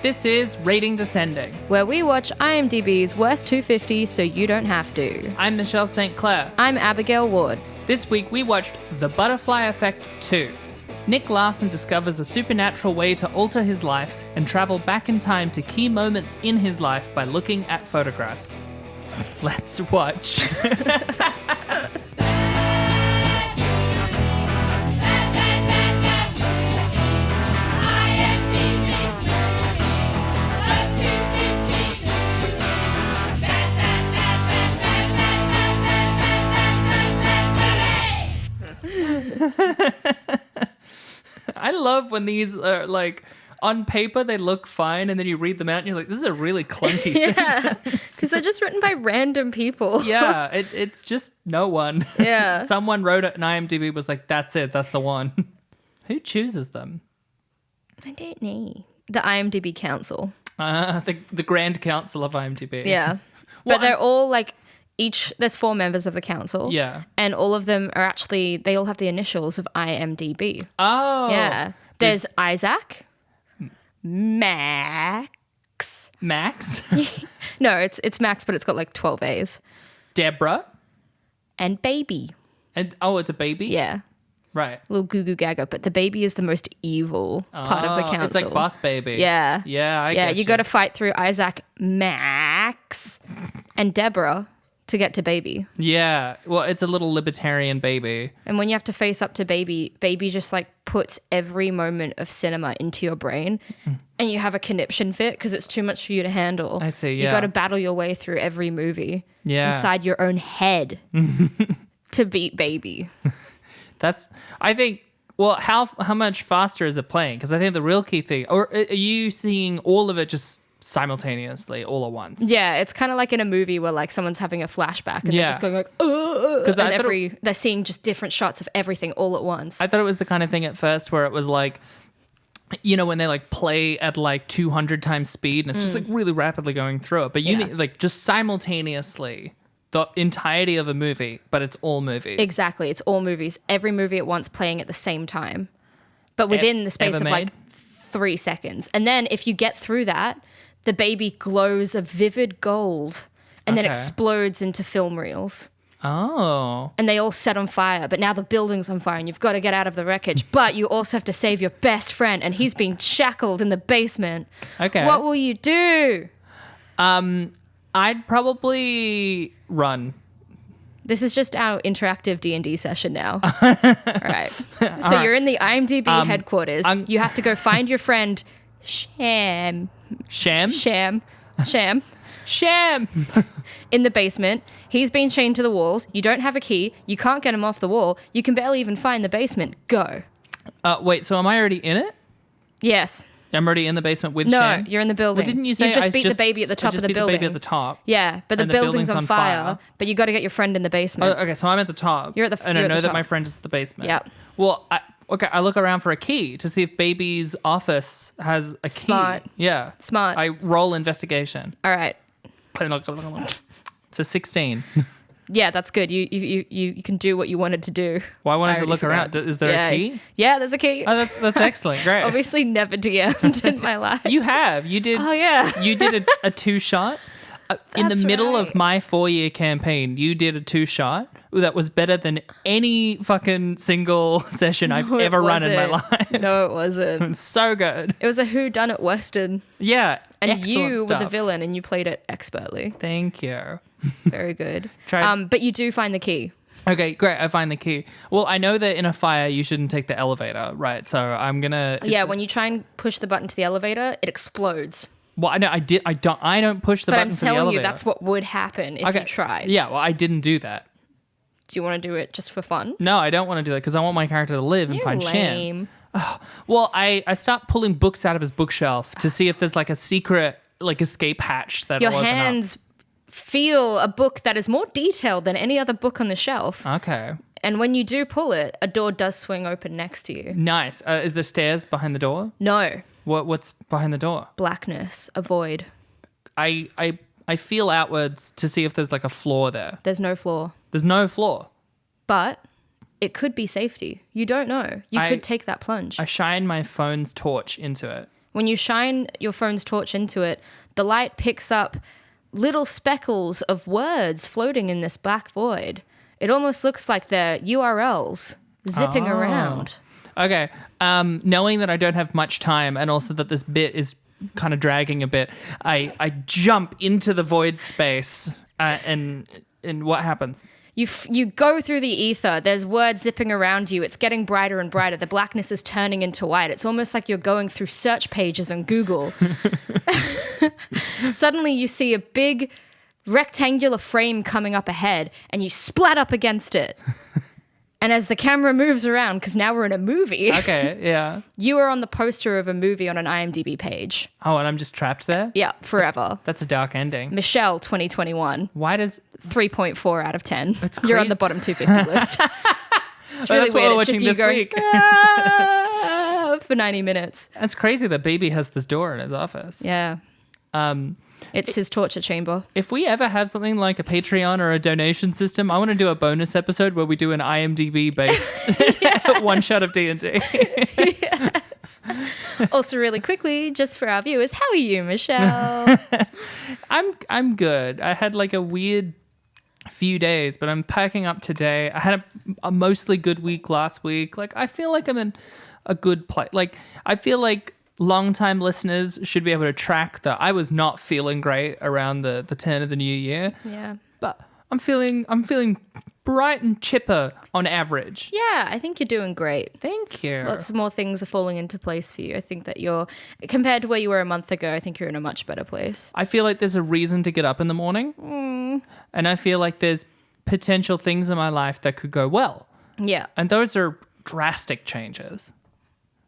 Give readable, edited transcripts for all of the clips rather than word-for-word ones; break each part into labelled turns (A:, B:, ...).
A: This is Rating Descending,
B: where we watch IMDb's Worst 250 so you don't have to.
A: I'm Michelle St. Clair.
B: I'm Abigail Ward.
A: This week we watched The Butterfly Effect 2. Nick Larson discovers a supernatural way to alter his life and travel back in time to key moments in his life by looking at photographs. Let's watch. I love when these are like on paper they look fine and then you read them out and you're like, this is a really clunky sentence.
B: Because they're just written by random people.
A: Yeah, it's just no one.
B: Yeah.
A: Someone wrote it and IMDb was like, that's it, that's the one. Who chooses them?
B: I don't know. The IMDb Council.
A: The Grand Council of IMDb.
B: Yeah.
A: Well,
B: but they're all like there's 4 members of the council.
A: Yeah.
B: And all of them are actually, they all have the initials of IMDb.
A: Oh.
B: Yeah. There's Isaac, Max.
A: Max?
B: No, it's Max, but it's got like 12 A's.
A: Deborah?
B: And Baby.
A: And it's a baby?
B: Yeah.
A: Right.
B: Little goo goo gaga, but the baby is the most evil part of the council.
A: It's like Boss Baby.
B: Yeah.
A: Yeah, I get you.
B: You got to fight through Isaac, Max, and Deborah to get to Baby.
A: Yeah. Well, it's a little libertarian baby.
B: And when you have to face up to Baby just like puts every moment of cinema into your brain and you have a conniption fit because it's too much for you to handle.
A: I see, yeah.
B: You got to battle your way through every movie inside your own head to beat Baby.
A: I think, well, how much faster is it playing? Because I think the real key thing, or are you seeing all of it just simultaneously all at once?
B: Yeah, it's kind of like in a movie where like someone's having a flashback and they're just going like, and they're seeing just different shots of everything all at once.
A: I thought it was the kind of thing at first where it was like, you know, when they like play at like 200 times speed and it's just like really rapidly going through it. But you need like just simultaneously the entirety of a movie, but it's all movies.
B: Exactly. It's all movies. Every movie at once playing at the same time. But within the space of like 3 seconds. And then if you get through that, the baby glows a vivid gold and then explodes into film reels.
A: Oh.
B: And they all set on fire, but now the building's on fire and you've got to get out of the wreckage. But you also have to save your best friend and he's being shackled in the basement.
A: Okay.
B: What will you do?
A: I'd probably run.
B: This is just our interactive D&D session now. All right. So you're in the IMDb headquarters. You have to go find your friend Sham.
A: Sham?
B: Sham. In the basement. He's been chained to the walls. You don't have a key. You can't get him off the wall. You can barely even find the basement. Go.
A: Wait, so am I already in it?
B: Yes.
A: I'm already in the basement with Sham?
B: No, you're in the building.
A: Well, didn't you say
B: you just beat the baby at the top of the building?
A: The baby at the top.
B: Yeah, but the building's on fire. But you got to get your friend in the basement.
A: Oh, okay, so I'm at the top.
B: You're at the
A: And I
B: you're at
A: know
B: the
A: that
B: top.
A: my friend is at the basement.
B: Yeah.
A: Well, I look around for a key to see if baby's office has a key.
B: Smart.
A: Yeah.
B: Smart.
A: I roll investigation.
B: All right.
A: It's a 16.
B: Yeah, that's good. You can do what you wanted to do.
A: Well, I wanted to look around. Is there a key?
B: Yeah, there's a key.
A: Oh, that's excellent. Great.
B: Obviously never DM'd in my life.
A: You have. You did.
B: Oh, yeah.
A: You did a 2-shot. In the middle of my 4-year campaign, you did a 2-shot that was better than any fucking single session I've ever run in my life.
B: No, it wasn't.
A: It was so good.
B: It was a whodunit Western.
A: Yeah.
B: And you were the villain and you played it expertly.
A: Thank you.
B: Very good. But you do find the key.
A: Okay, great. I find the key. Well, I know that in a fire you shouldn't take the elevator, right? So I'm gonna.
B: Yeah, when you try and push the button to the elevator, it explodes.
A: Well, I know I did. I don't push the button for the elevator.
B: But I'm telling you, that's what would happen if you tried.
A: Yeah. Well, I didn't do that.
B: Do you want to do it just for fun?
A: No, I don't want to do that because I want my character to live and find Sham. Oh, well, I start pulling books out of his bookshelf to see if there's like a secret like escape hatch that
B: your hands feel a book that is more detailed than any other book on the shelf.
A: Okay.
B: And when you do pull it, a door does swing open next to you.
A: Nice. Is there stairs behind the door?
B: No.
A: What's behind the door?
B: Blackness. A void.
A: I feel outwards to see if there's like a floor there.
B: There's no floor.
A: There's no floor.
B: But it could be safety. You don't know. You could take that plunge.
A: I shine my phone's torch into it.
B: When you shine your phone's torch into it, the light picks up little speckles of words floating in this black void. It almost looks like they're URLs zipping around.
A: Okay. Knowing that I don't have much time and also that this bit is kind of dragging a bit, I jump into the void space and what happens?
B: You go through the ether. There's words zipping around you. It's getting brighter and brighter. The blackness is turning into white. It's almost like you're going through search pages on Google. Suddenly you see a big rectangular frame coming up ahead and you splat up against it. And as the camera moves around, because now we're in a movie.
A: Okay, yeah.
B: You are on the poster of a movie on an IMDb page.
A: Oh, and I'm just trapped there?
B: Yeah, forever.
A: That's a dark ending.
B: Michelle, 2021.
A: Why does...
B: 3.4 out of 10.
A: It's
B: You're on the bottom 250 list. It's really
A: that's what
B: weird.
A: we're
B: It's
A: watching
B: just you
A: this
B: going,
A: week.
B: For 90 minutes.
A: That's crazy that BB has this door in his office.
B: Yeah. It's his torture chamber.
A: If we ever have something like a Patreon or a donation system, I want to do a bonus episode where we do an IMDb-based one shot of D&D.
B: Yes. Also, really quickly, just for our viewers, how are you, Michelle?
A: I'm good. I had like a weird few days, but I'm packing up today. I had a mostly good week last week. Like, I feel like I'm in a good place. Like, I feel like long-time listeners should be able to track that I was not feeling great around the turn of the new year.
B: Yeah.
A: But I'm feeling bright and chipper on average.
B: Yeah, I think you're doing great.
A: Thank you.
B: Lots of more things are falling into place for you. I think that compared to where you were a month ago, I think you're in a much better place.
A: I feel like there's a reason to get up in the morning. And I feel like there's potential things in my life that could go well.
B: Yeah.
A: And those are drastic changes.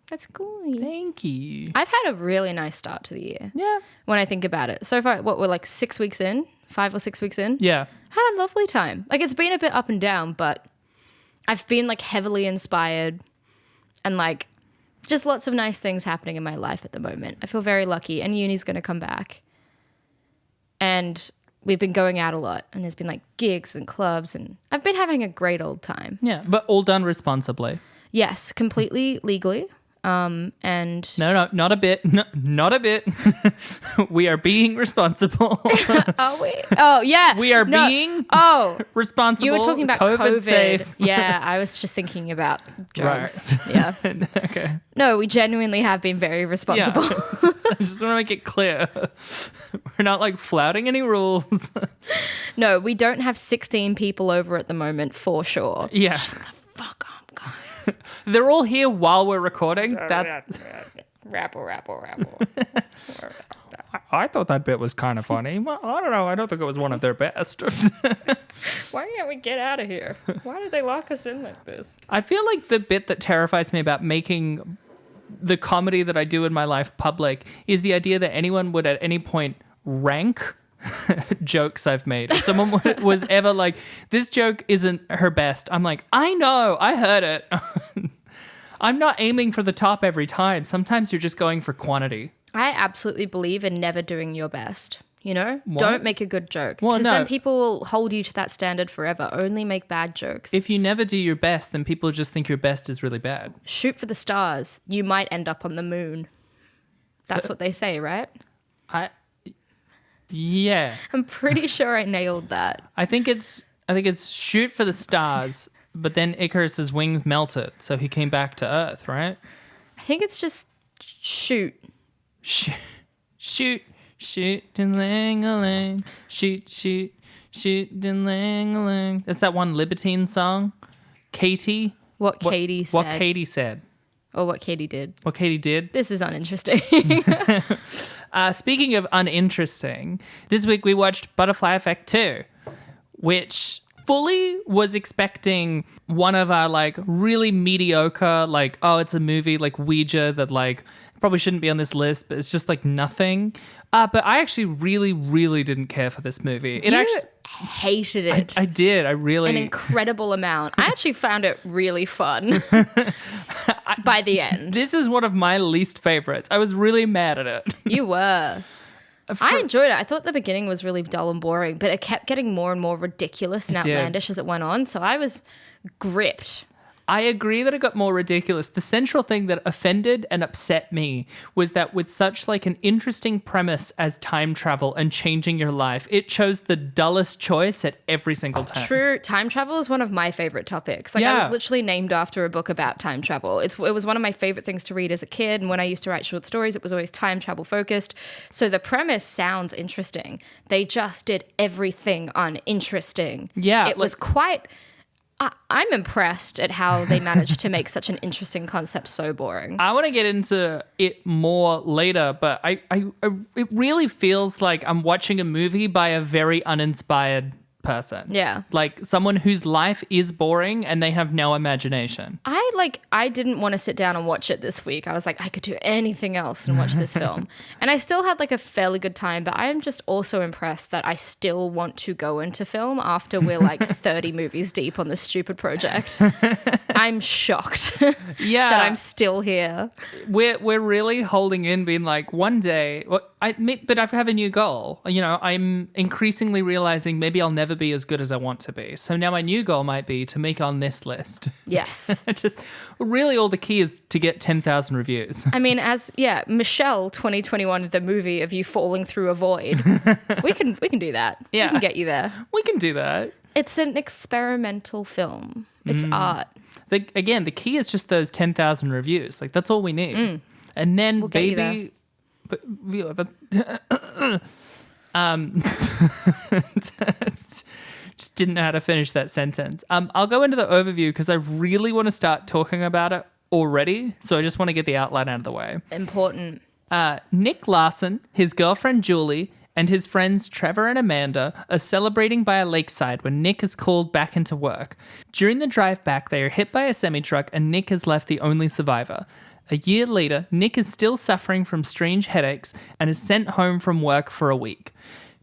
B: That's cool.
A: Thank you.
B: I've had a really nice start to the year.
A: Yeah.
B: When I think about it. So far, we're like 6 weeks in? 5 or 6 weeks in?
A: Yeah.
B: Had a lovely time. Like, it's been a bit up and down, but I've been like heavily inspired and like just lots of nice things happening in my life at the moment. I feel very lucky, and uni's going to come back. And we've been going out a lot, and there's been like gigs and clubs, and I've been having a great old time.
A: Yeah, but all done responsibly.
B: Yes, completely legally. And
A: No, not a bit. No, not a bit. We are being responsible.
B: Are we? Oh, yeah.
A: We are being responsible.
B: You were talking about COVID.
A: safe.
B: Yeah, I was just thinking about drugs.
A: Right.
B: Yeah.
A: Okay.
B: No, we genuinely have been very responsible.
A: Yeah. I just want to make it clear. We're not like flouting any rules.
B: No, we don't have 16 people over at the moment for sure.
A: Yeah.
B: Shut the fuck up, guys.
A: They're all here while we're recording. That's...
B: Rabble.
A: I thought that bit was kind of funny. Well, I don't know. I don't think it was one of their best.
B: Why can't we get out of here? Why did they lock us in like this?
A: I feel like the bit that terrifies me about making the comedy that I do in my life public is the idea that anyone would at any point rank jokes I've made. If someone was ever like, this joke isn't her best, I'm like, I know, I heard it. I'm not aiming for the top every time. Sometimes you're just going for quantity.
B: I absolutely believe in never doing your best. You know,
A: What?
B: Don't make a good joke.
A: Well,
B: Because
A: no.
B: then people will hold you to that standard forever. Only make bad jokes.
A: If you never do your best, then people just think your best is really bad.
B: Shoot for the stars. You might end up on the moon. That's what they say, right?
A: Yeah.
B: I'm pretty sure I nailed that.
A: I think it's shoot for the stars, but then Icarus's wings melted, so he came back to Earth, right?
B: I think it's just shoot.
A: Shoot, ding-ling-a-ling. Shoot, ding-ling-a-ling. That's that one Libertine song. Katie.
B: What Katie said.
A: What Katie said.
B: Or what Katie did.
A: What Katie did.
B: This is uninteresting.
A: Speaking of uninteresting, this week we watched Butterfly Effect 2, which fully was expecting one of our like really mediocre, like, oh, it's a movie like Ouija that like probably shouldn't be on this list, but it's just like nothing. But I actually really, really didn't care for this movie.
B: You hated it.
A: I did. I really...
B: An incredible amount. I actually found it really fun by the end.
A: This is one of my least favorites. I was really mad at it.
B: You were. I enjoyed it. I thought the beginning was really dull and boring, but it kept getting more and more ridiculous and outlandish as it went on. So I was gripped.
A: I agree that it got more ridiculous. The central thing that offended and upset me was that with such like an interesting premise as time travel and changing your life, it chose the dullest choice at every single time.
B: True. Time travel is one of my favorite topics. Like I was literally named after a book about time travel. It was one of my favorite things to read as a kid. And when I used to write short stories, it was always time travel focused. So the premise sounds interesting. They just did everything uninteresting.
A: Yeah.
B: It was quite... I'm impressed at how they managed to make such an interesting concept so boring.
A: I want to get into it more later, but it really feels like I'm watching a movie by a very uninspired person.
B: Yeah.
A: Like someone whose life is boring and they have no imagination.
B: I didn't want to sit down and watch it this week. I was like, I could do anything else and watch this film. And I still had like a fairly good time, but I am just also impressed that I still want to go into film after we're like 30 movies deep on this stupid project. I'm shocked that I'm still here.
A: We're really holding in, being like, one day, but I have a new goal. You know, I'm increasingly realizing maybe I'll never be as good as I want to be. So now my new goal might be to make on this list.
B: Yes.
A: Just really all the key is to get 10,000 reviews.
B: I mean, Michelle 2021, the movie of you falling through a void. we can do that.
A: Yeah.
B: We can get you there.
A: We can do that.
B: It's an experimental film. It's art.
A: The key is just those 10,000 reviews. Like that's all we need. And then
B: We'll get you there.
A: Just didn't know how to finish that sentence. I'll go into the overview because I really want to start talking about it already. So I just want to get the outline out of the way.
B: Important.
A: Nick Larson, his girlfriend Julie, and his friends Trevor and Amanda are celebrating by a lakeside when Nick is called back into work. During the drive back, they are hit by a semi-truck and Nick is left the only survivor. A year later, Nick is still suffering from strange headaches and is sent home from work for a week.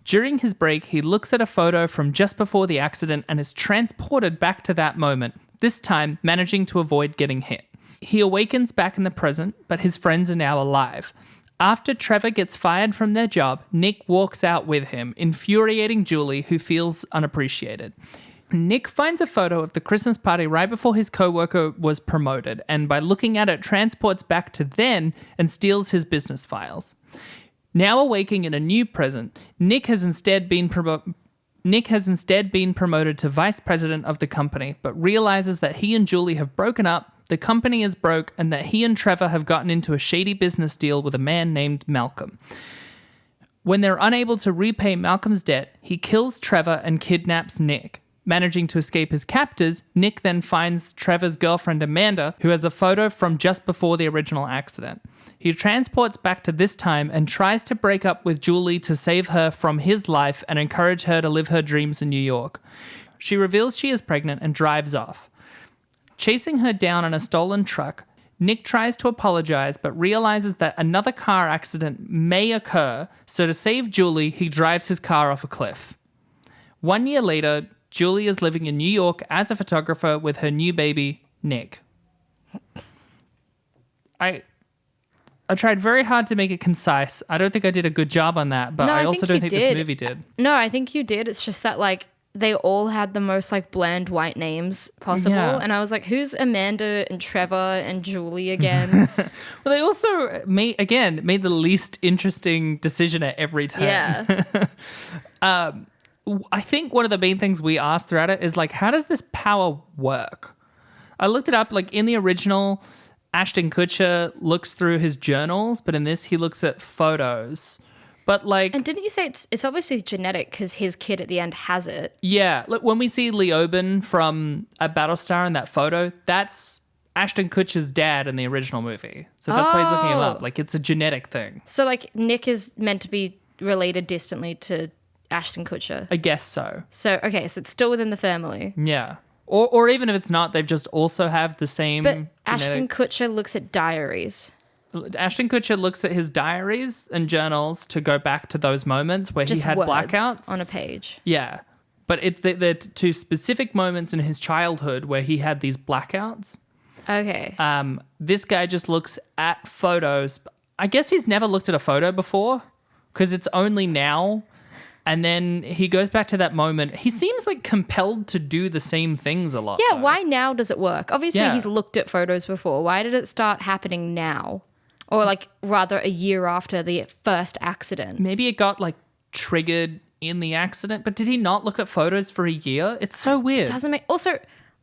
A: During his break, he looks at a photo from just before the accident and is transported back to that moment, this time managing to avoid getting hit. He awakens back in the present, but his friends are now alive. After Trevor gets fired from their job, Nick walks out with him, infuriating Julie, who feels unappreciated. Nick finds a photo of the Christmas party right before his co-worker was promoted, and by looking at it, transports back to then and steals his business files. Now awaking in a new present, Nick has instead been promoted to vice president of the company, but realizes that he and Julie have broken up, the company is broke, and that he and Trevor have gotten into a shady business deal with a man named Malcolm. When they're unable to repay Malcolm's debt, he kills Trevor and kidnaps Nick. Managing to escape his captors, Nick then finds Trevor's girlfriend Amanda, who has a photo from just before the original accident. He transports back to this time and tries to break up with Julie to save her from his life and encourage her to live her dreams in New York. She reveals she is pregnant and drives off. Chasing her down in a stolen truck, Nick tries to apologize but realizes that another car accident may occur, so to save Julie, he drives his car off a cliff. 1 year later, Julie is living in New York as a photographer with her new baby, Nick. I tried very hard to make it concise. I don't think I did a good job on that, but I also don't think this movie did.
B: No, I think you did. It's just that like they all had the most like bland white names possible.
A: Yeah.
B: And I was like, who's Amanda and Trevor and Julie again?
A: Well, they also made the least interesting decision at every time.
B: Yeah.
A: I think one of the main things we asked throughout it is like, how does this power work? I looked it up. Like in the original, Ashton Kutcher looks through his journals, but in this he looks at photos. But like,
B: and didn't you say it's obviously genetic because his kid at the end has it?
A: Yeah, look, when we see Leoben from a Battlestar in that photo, that's Ashton Kutcher's dad in the original movie. So that's why he's looking him up. Like it's a genetic thing.
B: So like Nick is meant to be related distantly to Ashton Kutcher.
A: I guess so.
B: So okay, so it's still within the family.
A: Yeah. Or even if it's not, they've just also have the same
B: But
A: genetic...
B: Ashton Kutcher looks at diaries.
A: Ashton Kutcher looks at his diaries and journals to go back to those moments where
B: Just
A: he had
B: words
A: blackouts.
B: on a page.
A: Yeah. But they're to specific moments in his childhood where he had these blackouts.
B: Okay.
A: This guy just looks at photos. I guess he's never looked at a photo before because it's only now And then he goes back to that moment. He seems like compelled to do the same things a lot.
B: Yeah,
A: though.
B: why now does it work? Obviously,
A: Yeah.
B: he's looked at photos before. Why did it start happening now? Or like rather a year after the first accident?
A: Maybe it got like triggered in the accident, but did he not look at photos for a year? It's so weird.
B: Doesn't make... Also,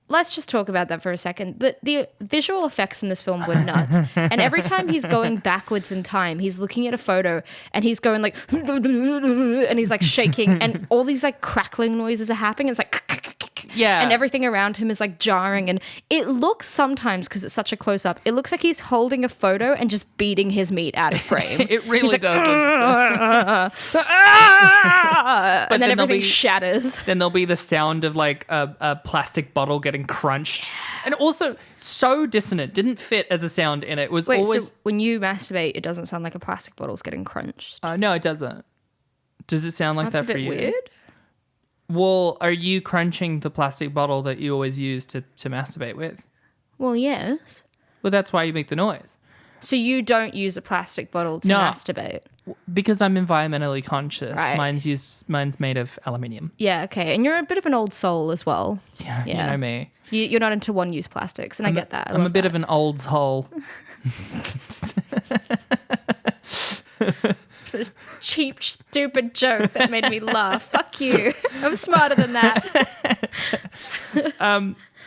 B: let's just talk about that for a second. The visual effects in this film were nuts. And every time he's going backwards in time, he's looking at a photo and he's going like, and he's like shaking and all these like crackling noises are happening. It's like,
A: Yeah.
B: and everything around him is like jarring. And it looks sometimes, because it's such a close up, it looks like he's holding a photo and just beating his meat out of frame.
A: It really
B: like,
A: does.
B: And then
A: there'll
B: everything
A: be-
B: shatters.
A: Then there'll be the sound of like a plastic bottle getting crunched. And also so dissonant. Didn't fit as a sound in it. It was
B: Wait,
A: always...
B: so when you masturbate, it doesn't sound like a plastic bottle's getting crunched?
A: No, it doesn't. Does it sound like
B: That's
A: that
B: a
A: for
B: bit
A: you?
B: weird.
A: Well, are you crunching the plastic bottle that you always use to masturbate with?
B: Well, yes.
A: Well, that's why you make the noise.
B: So you don't use a plastic bottle to
A: No.
B: masturbate?
A: Because I'm environmentally conscious.
B: Right.
A: Mine's made of aluminium.
B: Yeah, okay. And you're a bit of an old soul as well.
A: Yeah,
B: Yeah.
A: you know me.
B: You're not into one-use plastics, and I get that.
A: I'm a bit of an old soul.
B: cheap, stupid joke that made me laugh. Fuck you. I'm smarter than that.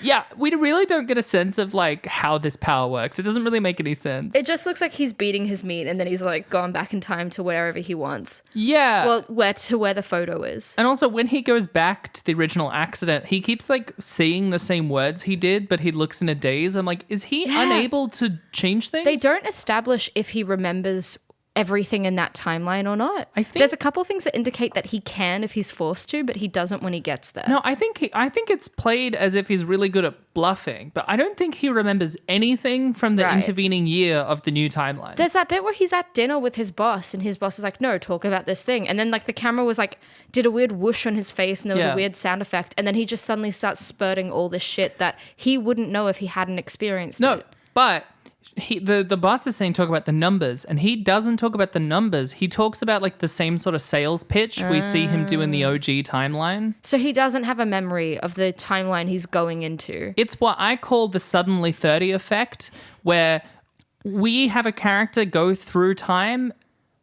A: Yeah, we really don't get a sense of like how this power works. It doesn't really make any sense.
B: It just looks like he's beating his meat, and then he's like gone back in time to wherever he wants.
A: Yeah.
B: Well, where the photo is.
A: And also, when he goes back to the original accident, he keeps like seeing the same words he did, but he looks in a daze. I'm like, is he unable to change things?
B: They don't establish if he remembers everything in that timeline or not.
A: I think-
B: There's a couple things that indicate that he can if he's forced to, but he doesn't when he gets there.
A: No, I think it's played as if he's really good at bluffing, but I don't think he remembers anything from the
B: Right.
A: intervening year of the new timeline.
B: There's that bit where he's at dinner with his boss, and his boss is like, no, talk about this thing. And then like the camera was like, did a weird whoosh on his face, and there was
A: Yeah.
B: a weird sound effect. And then he just suddenly starts spurting all this shit that he wouldn't know if he hadn't experienced
A: No,
B: it.
A: but the boss is saying talk about the numbers, and he doesn't talk about the numbers. He talks about like the same sort of sales pitch we see him do in the OG timeline.
B: So he doesn't have a memory of the timeline he's going into.
A: It's what I call the suddenly 30 effect, where we have a character go through time,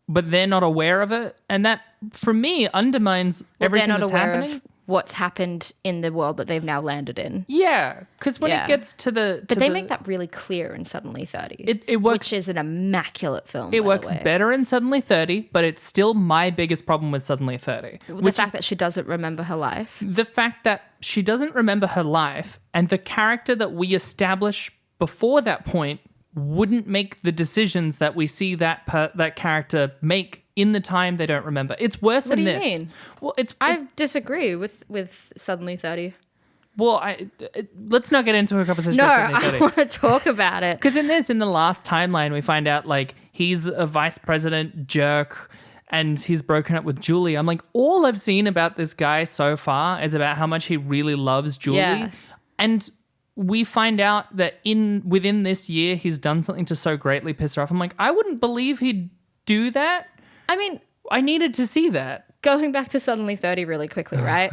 A: but they're not aware of it. And that, for me, undermines everything
B: They're not
A: that's
B: aware
A: happening.
B: of what's happened in the world that they've now landed in.
A: Yeah, because when
B: Yeah.
A: it gets to the...
B: But they make that really clear in Suddenly 30.
A: It works.
B: Which is an immaculate film.
A: It
B: by
A: works
B: the way.
A: better in Suddenly 30, but it's still my biggest problem with Suddenly 30.
B: The fact that she doesn't remember her life.
A: The fact that she doesn't remember her life, and the character that we establish before that point wouldn't make the decisions that we see that character make in the time they don't remember. It's worse
B: What
A: than
B: do you
A: this.
B: mean?
A: Well,
B: I disagree with Suddenly 30.
A: let's not get into a conversation
B: No,
A: about Suddenly
B: I
A: 30.
B: want to talk about it.
A: Because in the last timeline, we find out like he's a vice president jerk and he's broken up with Julie. I'm like, all I've seen about this guy so far is about how much he really loves Julie.
B: Yeah.
A: And we find out that within this year, he's done something to so greatly piss her off. I'm like, I wouldn't believe he'd do that.
B: I mean,
A: I needed to see that.
B: going back to Suddenly 30 really quickly, right?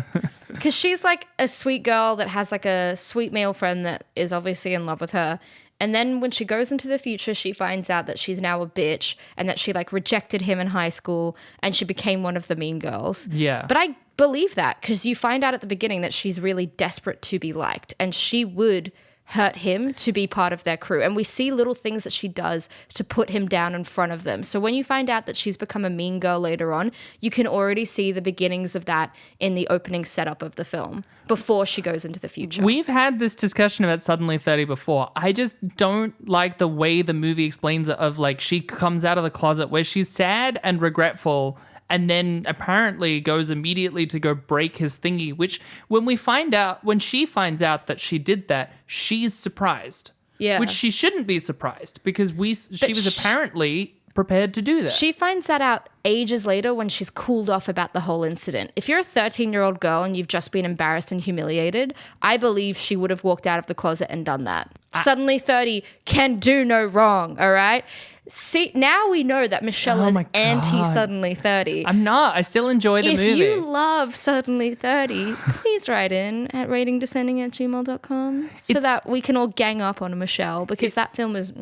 B: Because she's like a sweet girl that has like a sweet male friend that is obviously in love with her. And then when she goes into the future, she finds out that she's now a bitch and that she like rejected him in high school and she became one of the mean girls.
A: Yeah.
B: But I believe that because you find out at the beginning that she's really desperate to be liked and she would hurt him to be part of their crew. And we see little things that she does to put him down in front of them. So when you find out that she's become a mean girl later on, you can already see the beginnings of that in the opening setup of the film before she goes into the future.
A: We've had this discussion about Suddenly 30 before. I just don't like the way the movie explains it of like she comes out of the closet where she's sad and regretful and then apparently goes immediately to go break his thingy, which when she finds out that she did that, she's surprised.
B: Yeah.
A: Which she shouldn't be surprised because she was apparently prepared to do that.
B: She finds that out ages later when she's cooled off about the whole incident. If you're a 13-year-old girl and you've just been embarrassed and humiliated, I believe she would have walked out of the closet and done that. Suddenly 30 can do no wrong, all right? See, now we know that Michelle is
A: my God.
B: anti-Suddenly 30.
A: I'm not. I still enjoy the movie.
B: If you love Suddenly 30, please write in at ratingdescending@gmail.com so that we can all gang up on Michelle, because that film is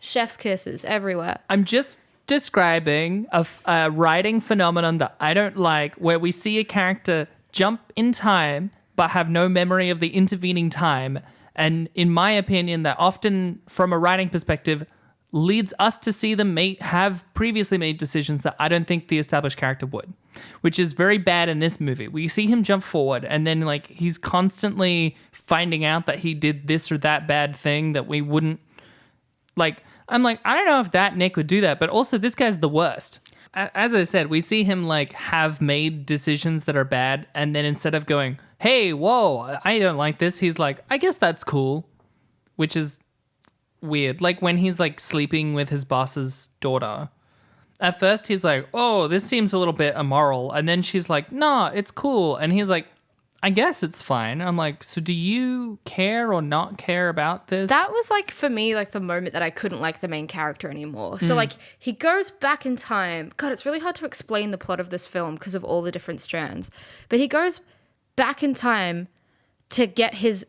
B: chef's kisses everywhere.
A: I'm just describing a writing phenomenon that I don't like, where we see a character jump in time but have no memory of the intervening time. And in my opinion, that often, from a writing perspective, leads us to see them have previously made decisions that I don't think the established character would, which is very bad in this movie. We see him jump forward and then like he's constantly finding out that he did this or that bad thing that we wouldn't like. I'm like, I don't know if that Nick would do that, but also this guy's the worst. As I said, we see him like have made decisions that are bad, and then instead of going, hey, whoa, I don't like this, he's like, I guess that's cool, which is weird. Like when he's like sleeping with his boss's daughter. At first he's like, oh, this seems a little bit immoral. And then she's like, no, it's cool. And he's like, I guess it's fine. I'm like, so do you care or not care about this?
B: That was like, for me, like the moment that I couldn't like the main character anymore. So like he goes back in time. God, it's really hard to explain the plot of this film because of all the different strands. But he goes back in time to get his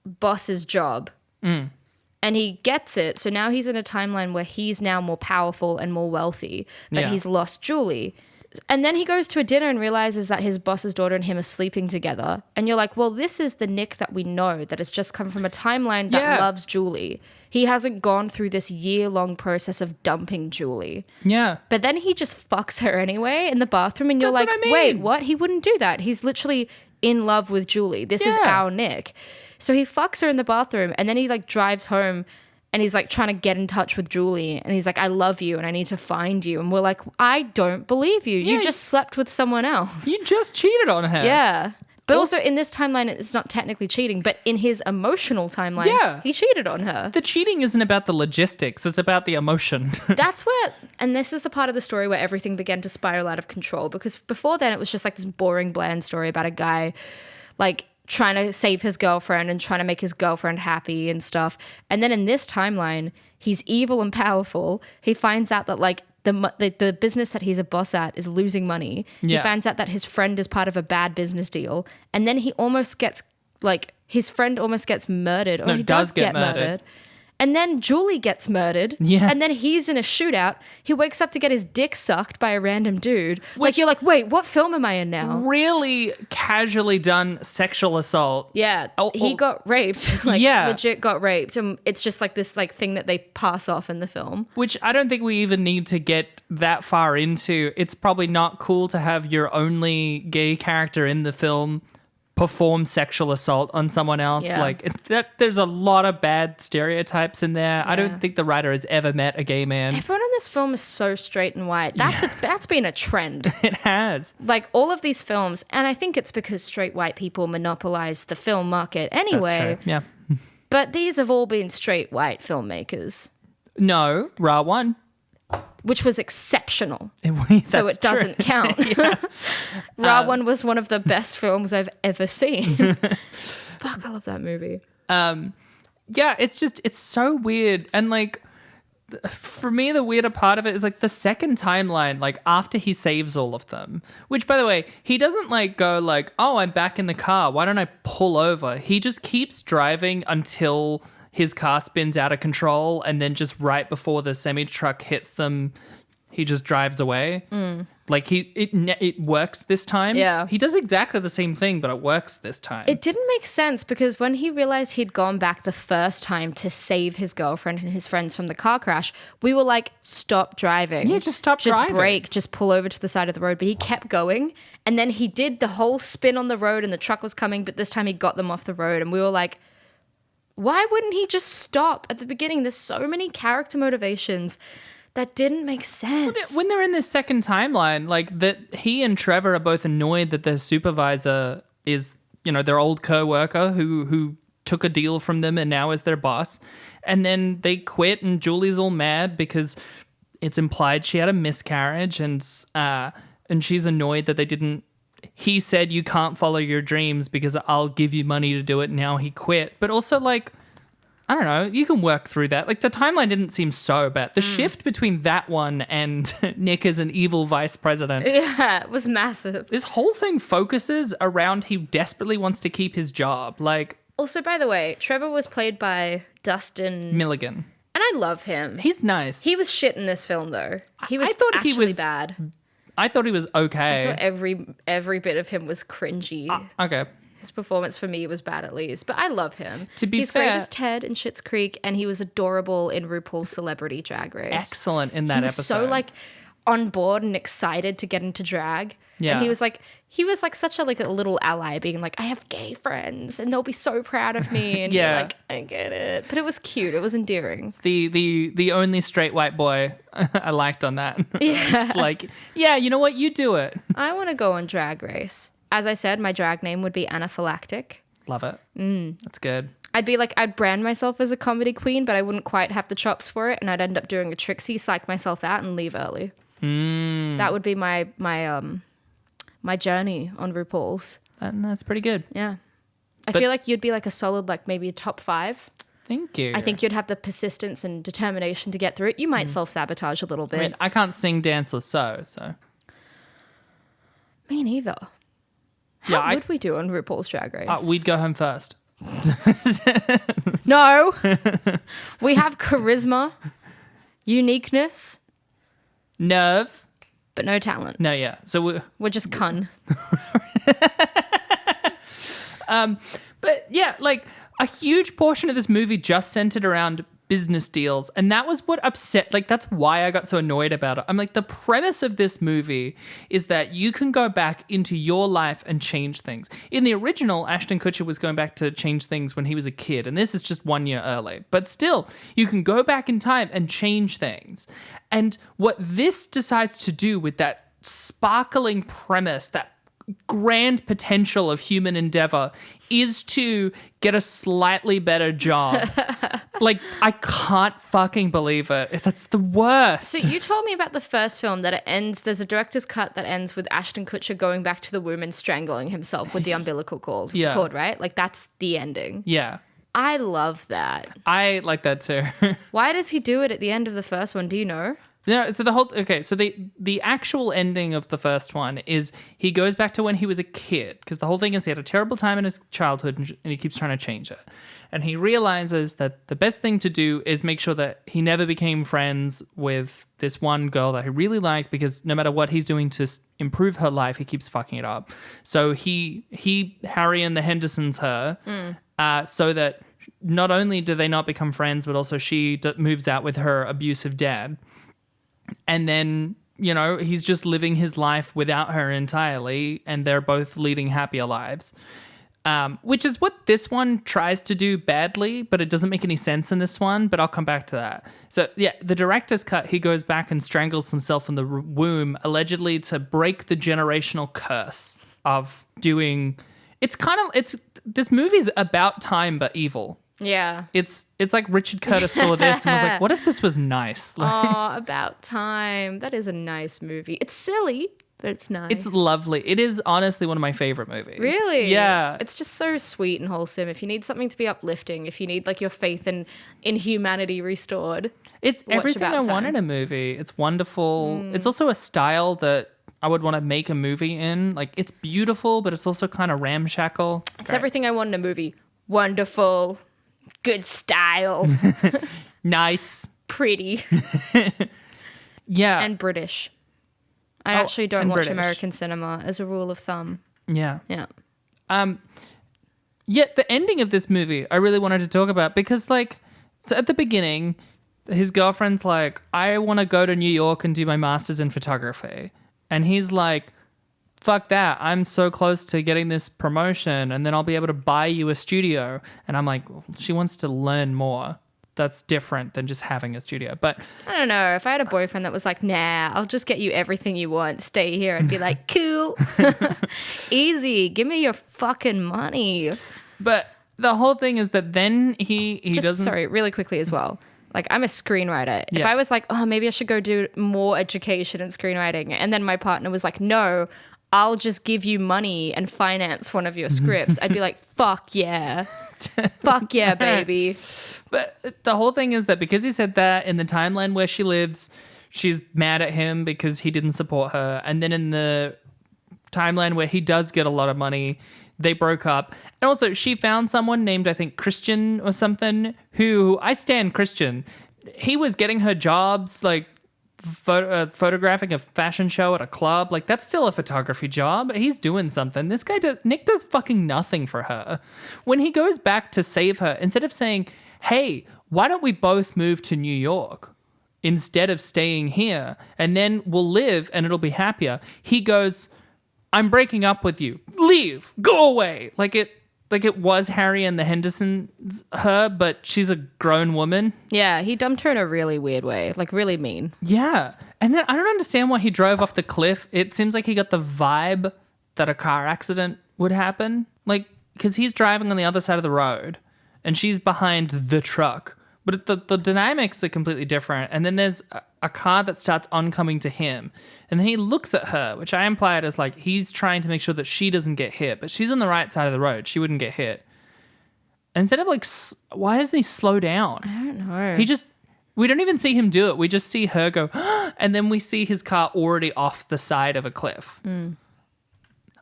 B: boss's job. And he gets it. So now he's in a timeline where he's now more powerful and more wealthy, but he's lost Julie. And then he goes to a dinner and realizes that his boss's daughter and him are sleeping together. And you're like, well, this is the Nick that we know that has just come from a timeline that loves Julie. He hasn't gone through this year-long process of dumping Julie.
A: Yeah.
B: But then he just fucks her anyway in the bathroom. And you're
A: That's
B: like,
A: what I mean.
B: wait, what? He wouldn't do that. He's literally in love with Julie. This is our Nick. So he fucks her in the bathroom, and then he like drives home and he's like trying to get in touch with Julie, and he's like, I love you and I need to find you. And we're like, I don't believe you. You just slept with someone else.
A: You just cheated on her.
B: Yeah. But also in this timeline, it's not technically cheating, but in his emotional timeline, he cheated on her.
A: The cheating isn't about the logistics, it's about the emotion.
B: That's where, and this is the part of the story where everything began to spiral out of control, because before then it was just like this boring, bland story about a guy like trying to save his girlfriend and trying to make his girlfriend happy and stuff. And then in this timeline, he's evil and powerful. He finds out that like the business that he's a boss at is losing money. He finds out that his friend is part of a bad business deal. And then he almost gets like, his friend almost gets murdered. Or he does get murdered. And then Julie gets murdered.
A: Yeah.
B: And then he's in a shootout. He wakes up to get his dick sucked by a random dude. Like, you're like, wait, what film am I in now?
A: Really casually done sexual assault.
B: Yeah. He got raped. Like, legit got raped. And it's just like this like thing that they pass off in the film.
A: Which I don't think we even need to get that far into. It's probably not cool to have your only gay character in the film perform sexual assault on someone else.
B: Yeah.
A: Like there's a lot of bad stereotypes in there. I don't think the writer has ever met a gay man.
B: Everyone in this film is so straight and white. That's been a trend.
A: It has.
B: Like all of these films, and I think it's because straight white people monopolize the film market anyway.
A: That's true. Yeah.
B: But these have all been straight white filmmakers.
A: No, Ra one.
B: Which was exceptional.
A: So
B: it doesn't count. Ra One was one of the best films I've ever seen. Fuck, I love that movie.
A: Yeah, it's so weird. And like, for me, the weirder part of it is like the second timeline, like after he saves all of them, which by the way, he doesn't like go like, oh, I'm back in the car, why don't I pull over? He just keeps driving until his car spins out of control, and then just right before the semi-truck hits them, he just drives away. Like it works this time.
B: Yeah.
A: He does exactly the same thing, but it works this time.
B: It didn't make sense because when he realized he'd gone back the first time to save his girlfriend and his friends from the car crash, we were like, stop driving.
A: Yeah, just stop driving.
B: Just brake, just pull over to the side of the road. But he kept going. And then he did the whole spin on the road and the truck was coming, but this time he got them off the road. And we were like, why wouldn't he just stop at the beginning? There's so many character motivations that didn't make sense.
A: When they're in this second timeline, like that he and Trevor are both annoyed that their supervisor is, you know, their old co-worker who took a deal from them and now is their boss. And then they quit and Julie's all mad because it's implied she had a miscarriage and she's annoyed that they didn't. He said you can't follow your dreams because I'll give you money to do it. Now he quit. But also like, I don't know, you can work through that. Like, the timeline didn't seem so bad. The shift between that one and Nick as an evil vice president.
B: Yeah, it was massive.
A: This whole thing focuses around he desperately wants to keep his job. Like,
B: also, by the way, Trevor was played by Dustin
A: Milligan.
B: And I love him.
A: He's nice.
B: He was shit in this film, though. He was bad.
A: I thought he was okay.
B: I thought every bit of him was cringy.
A: Okay.
B: His performance for me was bad, at least. But I love him.
A: He's
B: great as Ted in Schitt's Creek, and he was adorable in RuPaul's Celebrity Drag Race.
A: Excellent in that episode.
B: So, like, on board and excited to get into drag.
A: Yeah.
B: And he was like such a little ally, being like, I have gay friends and they'll be so proud of me. And
A: yeah.
B: You're like, I get it. But it was cute. It was endearing.
A: The only straight white boy I liked on that.
B: Yeah.
A: It's like, yeah, you know what? You do it.
B: I want to go on Drag Race. As I said, my drag name would be Anaphylactic.
A: Love it. That's good.
B: I'd brand myself as a comedy queen, but I wouldn't quite have the chops for it. And I'd end up doing a Trixie, psych myself out and leave early. That would be my journey on RuPaul's.
A: And that's pretty good.
B: Yeah. I feel like you'd be like a solid, like maybe a top 5.
A: Thank you.
B: I think you'd have the persistence and determination to get through it. You might self-sabotage a little bit.
A: I mean, I can't sing, dance, or sew, so.
B: Me neither. How would we do on RuPaul's Drag Race?
A: We'd go home first.
B: No. We have charisma, uniqueness.
A: Nerve.
B: But no talent.
A: No, yeah. So
B: we're just cun.
A: But yeah, like a huge portion of this movie just centered around business deals. And that was what upset, like that's why I got so annoyed about it. I'm like, the premise of this movie is that you can go back into your life and change things. In the original, Ashton Kutcher was going back to change things when he was a kid. And this is just 1 year early. But still, you can go back in time and change things. And what this decides to do with that sparkling premise, that grand potential of human endeavor, is to get a slightly better job. Like, I can't fucking believe it. That's the worst.
B: So you told me about the first film that it ends, there's a director's cut that ends with Ashton Kutcher going back to the womb and strangling himself with the umbilical cord, right? Like, that's the ending.
A: Yeah.
B: I love that.
A: I like that too.
B: Why does he do it at the end of the first one? Do you know?
A: No, so the actual ending of the first one is he goes back to when he was a kid, because the whole thing is he had a terrible time in his childhood and he keeps trying to change it. And he realizes that the best thing to do is make sure that he never became friends with this one girl that he really likes, because no matter what he's doing to improve her life, he keeps fucking it up. So Harry and the Hendersons her, so that not only do they not become friends, but also she moves out with her abusive dad. And then, you know, he's just living his life without her entirely, and they're both leading happier lives, which is what this one tries to do badly, but it doesn't make any sense in this one, but I'll come back to that. So, yeah, the director's cut, he goes back and strangles himself in the womb, allegedly to break the generational curse of doing... This movie's about time, but evil.
B: Yeah.
A: It's like Richard Curtis saw this and was like, what if this was nice?
B: Oh, About Time. That is a nice movie. It's silly, but it's nice.
A: It's lovely. It is honestly one of my favorite movies.
B: Really?
A: Yeah.
B: It's just so sweet and wholesome. If you need something to be uplifting, if you need like your faith in humanity restored.
A: It's everything I want in a movie. It's wonderful. It's also a style that I would want to make a movie in. Like, it's beautiful, but it's also kind of ramshackle.
B: It's everything I want in a movie. Wonderful. Good style.
A: Nice.
B: Pretty.
A: Yeah.
B: And British. I actually don't watch
A: British.
B: American cinema as a rule of thumb.
A: Yeah.
B: Yeah.
A: Yet the ending of this movie I really wanted to talk about, because like, so at the beginning, his girlfriend's like, I want to go to New York and do my master's in photography. And he's like, fuck that. I'm so close to getting this promotion and then I'll be able to buy you a studio. And I'm like, well, she wants to learn more. That's different than just having a studio. But
B: I don't know. If I had a boyfriend that was like, nah, I'll just get you everything you want. Stay here. I'd be like, cool. Easy. Give me your fucking money.
A: But the whole thing is that then he doesn't...
B: Sorry, really quickly as well. Like, I'm a screenwriter.
A: Yeah.
B: If I was like, oh, maybe I should go do more education in screenwriting, and then my partner was like, no, I'll just give you money and finance one of your scripts, I'd be like, fuck yeah. Fuck yeah, baby.
A: But the whole thing is that because he said that in the timeline where she lives, she's mad at him because he didn't support her. And then in the timeline where he does get a lot of money, they broke up. And also she found someone named, I think, Christian or something, who I stand Christian. He was getting her jobs, like photographing a fashion show at a club. Like, that's still a photography job. He's doing something. This guy, Nick does fucking nothing for her. When he goes back to save her, instead of saying, hey, why don't we both move to New York instead of staying here and then we'll live and it'll be happier, he goes, I'm breaking up with you. Leave. Go away. Like it was Harry and the Hendersons, her, but she's a grown woman.
B: Yeah, he dumped her in a really weird way, like really mean.
A: Yeah. And then I don't understand why he drove off the cliff. It seems like he got the vibe that a car accident would happen. Like, because he's driving on the other side of the road and she's behind the truck. But the dynamics are completely different. And then there's a car that starts oncoming to him. And then he looks at her, which I implied as like he's trying to make sure that she doesn't get hit. But she's on the right side of the road. She wouldn't get hit. And instead of like, why doesn't he slow down?
B: I don't know.
A: We don't even see him do it. We just see her go, and then we see his car already off the side of a cliff.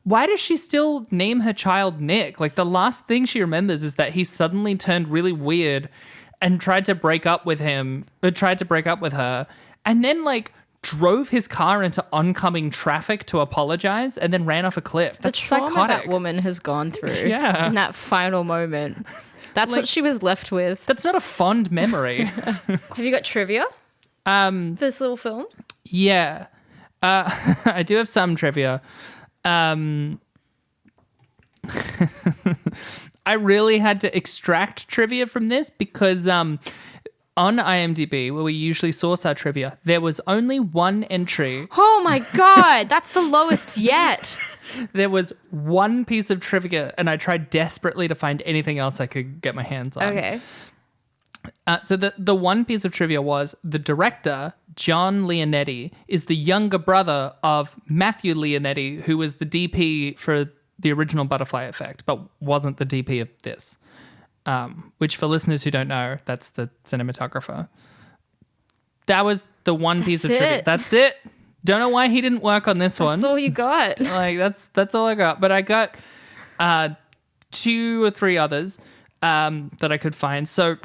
A: Why does she still name her child Nick? Like, the last thing she remembers is that he suddenly turned really weird and tried to break up with her, and then like drove his car into oncoming traffic to apologize and then ran off a cliff. That's
B: the trauma
A: psychotic.
B: that woman has gone through
A: Yeah.
B: in that final moment. That's
A: Like,
B: what she was left with.
A: That's not a fond memory.
B: Have you got trivia for this little film?
A: Yeah. I do have some trivia. I really had to extract trivia from this because on IMDb, where we usually source our trivia, there was only one entry.
B: Oh my God, that's the lowest yet.
A: There was one piece of trivia, and I tried desperately to find anything else I could get my hands on.
B: Okay.
A: So the one piece of trivia was the director, John Leonetti, is the younger brother of Matthew Leonetti, who was the DP for the original Butterfly Effect, but wasn't the DP of this. Which, for listeners who don't know, that's the cinematographer. That was the one piece of trivia. That's it. Don't know why he didn't work on this one.
B: That's all you got.
A: Like that's all I got. But I got 2 or 3 others that I could find. So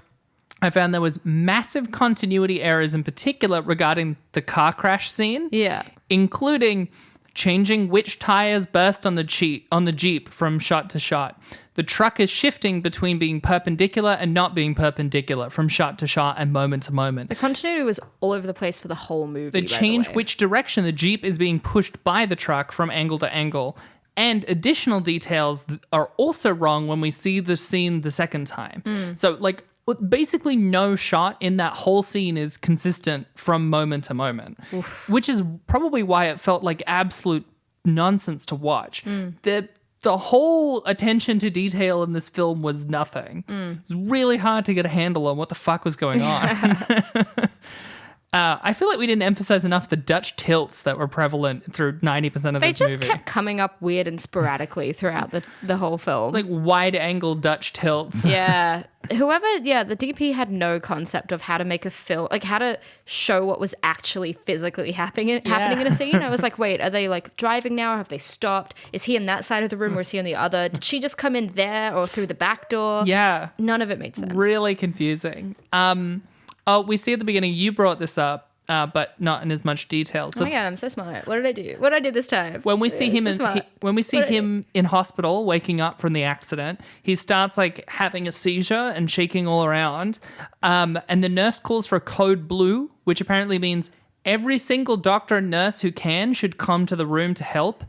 A: I found there was massive continuity errors in particular regarding the car crash scene.
B: Yeah.
A: Including changing which tires burst on the Jeep from shot to shot. The truck is shifting between being perpendicular and not being perpendicular from shot to shot and moment to moment.
B: The continuity was all over the place for the whole movie.
A: They change which direction the Jeep is being pushed by the truck from angle to angle. And additional details are also wrong when we see the scene the second time. So, like, basically no shot in that whole scene is consistent from moment to moment. Oof. Which is probably why it felt like absolute nonsense to watch. The whole attention to detail in this film was nothing. It was really hard to get a handle on what the fuck was going on. I feel like we didn't emphasize enough the Dutch tilts that were prevalent through 90% of this movie.
B: They just kept coming up weird and sporadically throughout the whole film.
A: Like wide-angle Dutch tilts.
B: Yeah. The DP had no concept of how to make a film, like how to show what was actually physically happening in a scene. I was like, wait, are they like driving now? Or have they stopped? Is he in that side of the room or is he on the other? Did she just come in there or through the back door?
A: Yeah.
B: None of it made sense.
A: Really confusing. We see at the beginning, you brought this up, but not in as much detail. So
B: oh my God, I'm so smart. What did I do? What did I do this time?
A: When we see him in hospital, waking up from the accident, he starts like having a seizure and shaking all around. And the nurse calls for code blue, which apparently means every single doctor and nurse who can should come to the room to help.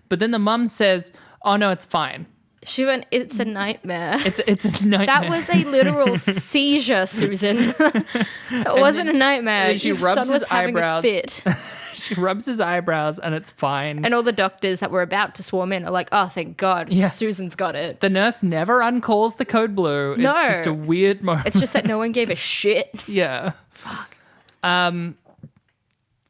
A: But then the mum says, "Oh no, it's fine."
B: She went, "It's a nightmare."
A: It's a nightmare.
B: That was a literal seizure, Susan. It wasn't a nightmare.
A: She rubs his eyebrows. She rubs his eyebrows and it's fine.
B: And all the doctors that were about to swarm in are like, "Oh, thank God, Susan's got it."
A: The nurse never uncalls the code blue. It's just a weird moment.
B: It's just that no one gave a shit.
A: Yeah.
B: Fuck.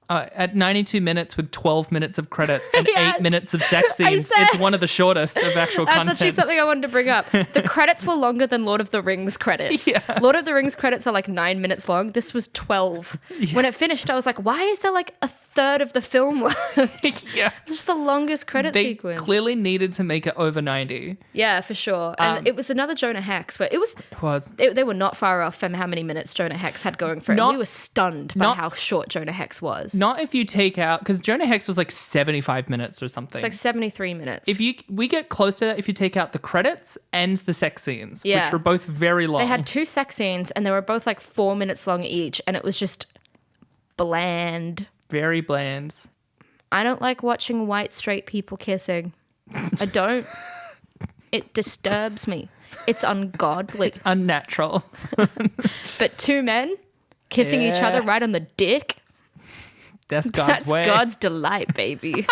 A: At 92 minutes with 12 minutes of credits and
B: Yes.
A: 8 minutes of sex scenes,
B: said-
A: it's one of the shortest of actual
B: That's
A: content.
B: actually something I wanted to bring up. The credits were longer than Lord of the Rings credits.
A: Yeah.
B: Lord of the Rings credits are like 9 minutes long. This was 12. When it finished, I was like, why is there like a third of the film left?
A: Yeah.
B: It's just the longest credit
A: They
B: sequence.
A: clearly needed to make it over 90.
B: Yeah, for sure. And it was another Jonah Hex where
A: It was.
B: they were not far off from how many minutes Jonah Hex had going for it.
A: Not-
B: We were stunned by
A: not-
B: how short Jonah Hex was.
A: Not if you take out, because Jonah Hex was like 75 minutes or something.
B: It's like 73 minutes.
A: we get close to that if you take out the credits and the sex scenes,
B: Yeah.
A: which were both very long.
B: They had 2 sex scenes and they were both like 4 minutes long each, and it was just bland.
A: very bland.
B: I don't like watching white straight people kissing. I don't. It disturbs me. It's ungodly.
A: It's unnatural.
B: But 2 men kissing each
A: Yeah.
B: other right on the dick.
A: That's God's
B: That's
A: way.
B: God's delight, baby.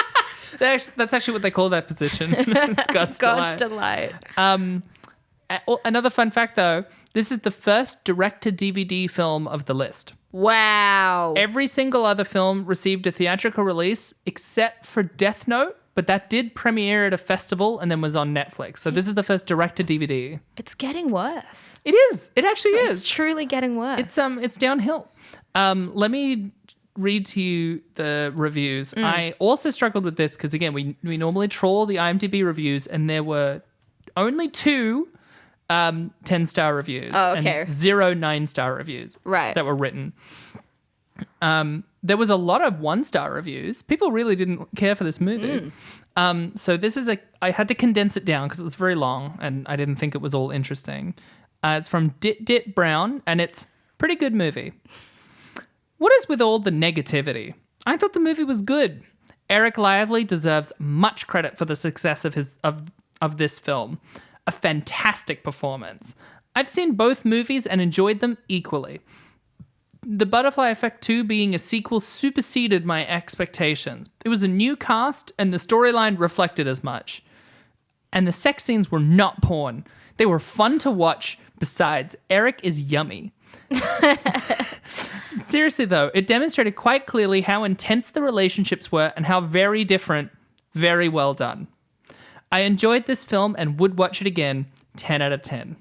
A: That's actually what they call that position. It's God's
B: God's
A: delight.
B: delight.
A: Another fun fact, though, this is the first direct-to-DVD film of the list.
B: Wow.
A: Every single other film received a theatrical release except for Death Note, but that did premiere at a festival and then was on Netflix. So this is the first direct-to-DVD.
B: It's getting worse.
A: It is. It actually
B: It's
A: is.
B: truly getting worse.
A: It's downhill. Let me read to you the reviews. I also struggled with this because, again, we normally trawl the IMDb reviews, and there were only 2 10-star reviews
B: okay.
A: and 0 9-star reviews
B: Right.
A: that were written. There was a lot of 1-star reviews. People really didn't care for this movie. So this is I had to condense it down because it was very long and I didn't think it was all interesting. It's from Dit Brown, and it's a pretty good movie. What is with all the negativity? I thought the movie was good. Eric Lively deserves much credit for the success of this film. A fantastic performance. I've seen both movies and enjoyed them equally. The Butterfly Effect 2 being a sequel superseded my expectations. It was a new cast and the storyline reflected as much. And the sex scenes were not porn. They were fun to watch. Besides, Eric is yummy. Seriously though, it demonstrated quite clearly how intense the relationships were and how very different. Very well done. I enjoyed this film and would watch it again. 10 out of 10.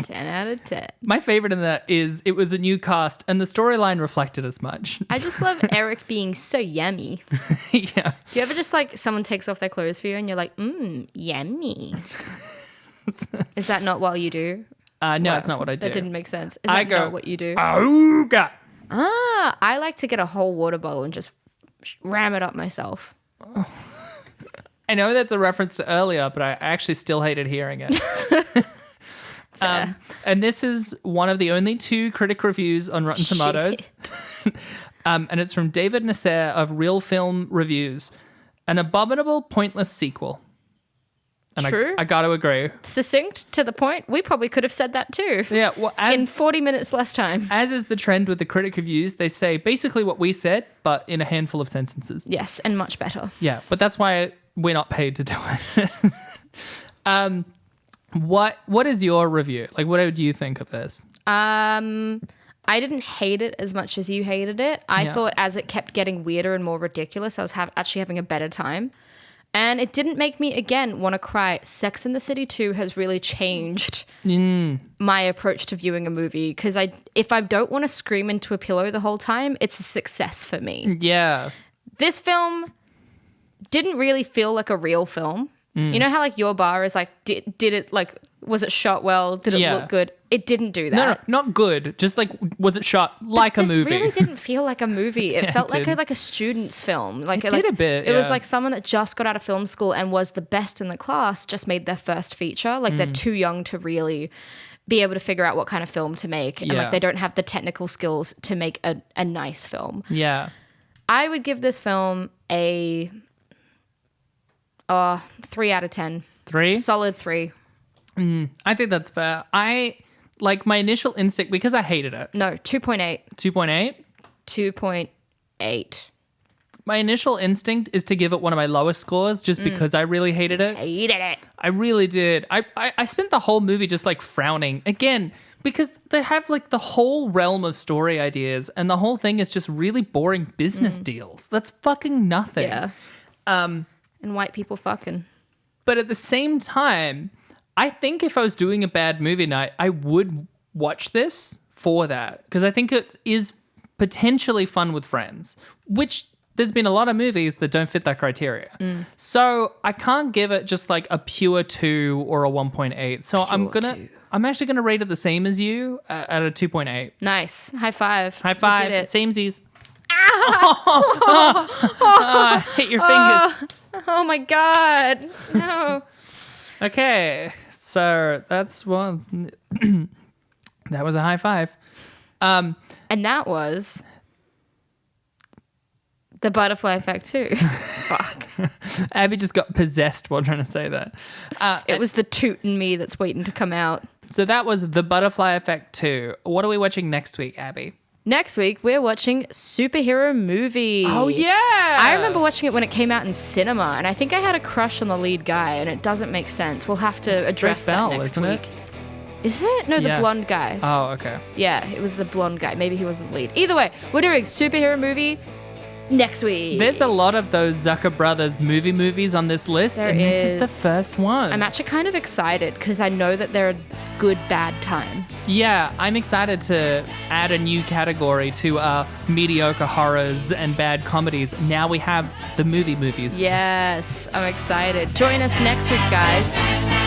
B: 10 out of 10.
A: My favorite in that is it was a new cast and the storyline reflected as much.
B: I just love Eric being so yummy.
A: Yeah.
B: Do you ever just like someone takes off their clothes for you and you're like, yummy? Is that not what you do?
A: No,
B: Wow,
A: that's not what I do.
B: That didn't make sense. Is
A: I
B: that
A: go,
B: not what you do?
A: Auga!
B: I like to get a whole water bottle and just ram it up myself.
A: I know that's a reference to earlier, but I actually still hated hearing it. And this is one of the only 2 critic reviews on Rotten Tomatoes. And it's from David Nasser of Real Film Reviews. An abominable, pointless sequel. And
B: True.
A: I got to agree.
B: Succinct, to the point. We probably could have said that too.
A: Yeah, well,
B: In 40 minutes less time.
A: as is the trend with the critic reviews, they say basically what we said, but in a handful of sentences.
B: Yes, and much better.
A: Yeah, but that's why we're not paid to do it. What is your review? Like, what do you think of this?
B: I didn't hate it as much as you hated it. I
A: Yeah.
B: thought as it kept getting weirder and more ridiculous, I was actually having a better time. And it didn't make me, again, want to cry. Sex and the City 2 has really changed my approach to viewing a movie. Because if I don't want to scream into a pillow the whole time, it's a success for me.
A: Yeah.
B: This film didn't really feel like a real film. You know how like your bar is like, did it like, was it shot well? Did it
A: Yeah.
B: look good? It didn't do that.
A: No, not good. Just like, was it shot like a
B: This
A: movie?
B: really didn't feel like a movie. It
A: Yeah,
B: felt
A: it
B: like
A: did.
B: a student's film. Like
A: It did a bit,
B: It was
A: yeah.
B: like someone that just got out of film school and was the best in the class, just made their first feature. Like they're too young to really be able to figure out what kind of film to make, and
A: Yeah.
B: like they don't have the technical skills to make a nice film.
A: Yeah.
B: I would give this film a 3 out of 10.
A: 3?
B: Solid 3.
A: I think that's fair. Like my initial instinct, because I hated it.
B: No, 2.8.
A: 2.8?
B: 2.8.
A: My initial instinct is to give it one of my lowest scores just because I really hated it.
B: Hated it.
A: I really did. I spent the whole movie just like frowning again because they have like the whole realm of story ideas and the whole thing is just really boring business deals. That's fucking nothing.
B: Yeah. And white people fucking.
A: But at the same time, I think if I was doing a bad movie night, I would watch this for that because I think it is potentially fun with friends, which there's been a lot of movies that don't fit that criteria. So I can't give it just like a pure 2 or a 1.8. So I'm actually going to rate it the same as you at a 2.8.
B: Nice. High five.
A: High five.
B: You did it.
A: Samesies. Hit your fingers.
B: Oh my God. No.
A: Okay. So that's one. That was a high five.
B: And that was the butterfly effect too. Fuck.
A: Abby just got possessed while trying to say that.
B: It was the toot in me that's waiting to come out.
A: So that was the butterfly effect 2. What are we watching next week, Abby?
B: Next week, we're watching Superhero Movie.
A: Oh, yeah.
B: I remember watching it when it came out in cinema, and I think I had a crush on the lead guy, and it doesn't make sense. We'll have to address that next
A: isn't
B: week.
A: It?
B: Is it? No, the blonde guy.
A: Oh, okay.
B: Yeah, it was the blonde guy. Maybe he wasn't the lead. Either way, we're doing Superhero Movie next week.
A: There's a lot of those Zucker Brothers movies on this list, this is the first one.
B: I'm actually kind of excited because I know that they're a good, bad time.
A: Yeah, I'm excited to add a new category to mediocre horrors and bad comedies. Now we have the movies.
B: Yes, I'm excited. Join us next week, guys.